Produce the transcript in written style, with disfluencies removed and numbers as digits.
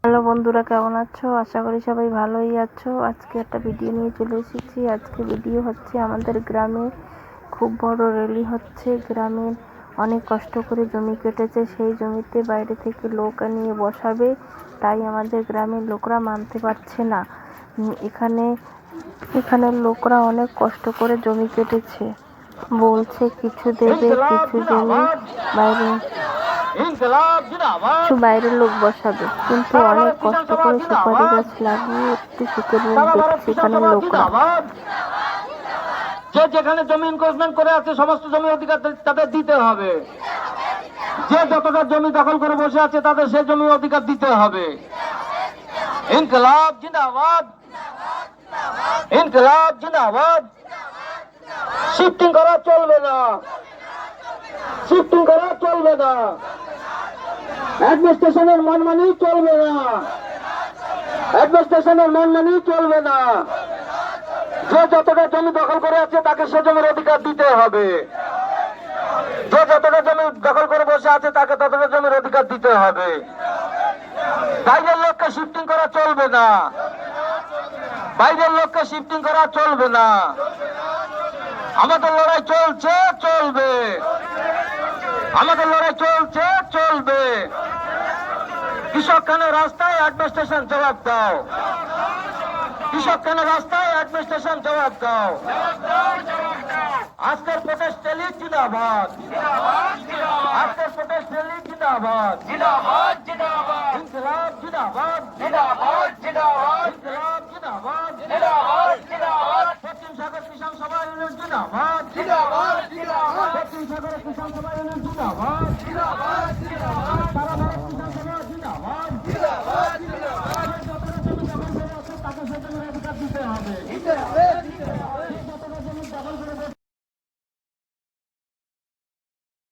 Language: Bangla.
হ্যালো বন্ধুরা, কেমন আছো? আশা করি সবাই ভালোই আছো। আজকে একটা ভিডিও নিয়ে চলে এসেছি। আজকে ভিডিও হচ্ছে আমাদের গ্রামে খুব বড় র্যালি হচ্ছে। গ্রামের অনেক কষ্ট করে জমি কেটেছে, সেই জমিতে বাইরে থেকে লোক নিয়ে বসাবে, তাই আমাদের গ্রামের লোকরা মানতে পারছে না। এখানের লোকরা অনেক কষ্ট করে জমি কেটেছে, বলছে কিছু দেবে, কিছু জমি বাইরের লোক বসাবে, কিন্তু অনেক কষ্ট করে সুপারি গাছ লাগিয়ে একটু সুখের মুখ দেখছে এখানের লোকরা। যে যেখানে জমি এনক্রোচমেন্ট করে আছে সমস্ত জমি অধিকার তাদের দিতে হবে। যে যতটা জমি দখল করে বসে আছে তাদের সেই জমি অধিকার দিতে হবে। ইনকলাব জিন্দাবাদ, ইনকলাব জিন্দাবাদ। শিফটিং করা চলবে না, শিফটিং করা চলবে না। অ্যাডমিনিস্ট্রেশনের মনমানি চলবে না, অ্যাডমিনিস্ট্রেশনের মনমানি চলবে না। যে যতটা জমি দখল করে আছে তাকে সে জমির অধিকার দিতে হবে। যে যতটা জমি দখল করে বসে আছে তাকে ততটা জমির অধিকার দিতে হবে। বাইরের লোককে শিফটিং করা চলবে না, বাইরের লোককে শিফটিং করা চলবে না। আমাদের লড়াই চলছে, চলবে। আমাদের লড়াই চলছে, চলবে। কৃষক কেন রাস্তায়, অ্যাডমিনিস্ট্রেশন জবাব দাও। কৃষক কেন রাস্তায়, অ্যাডমিনিস্ট্রেশন জবাব দাও। আজকের প্রোটেস্ট র্যালি জিন্দাবাদ, আজকের প্রোটেস্ট র্যালি জিন্দাবাদ, ইনকলাব জিন্দাবাদ, ইনকলাব জিন্দাবাদ। পশ্চিম সাগর কিষাণ সভা ইউনিয়ন জিন্দাবাদ, পশ্চিম সাগর কিষাণ সভা ইউনিয়ন জিন্দাবাদ, সারা ভারত কিষাণ সভা জিন্দাবাদ। তাকে সেজন্য অধিকার দিতে হবে।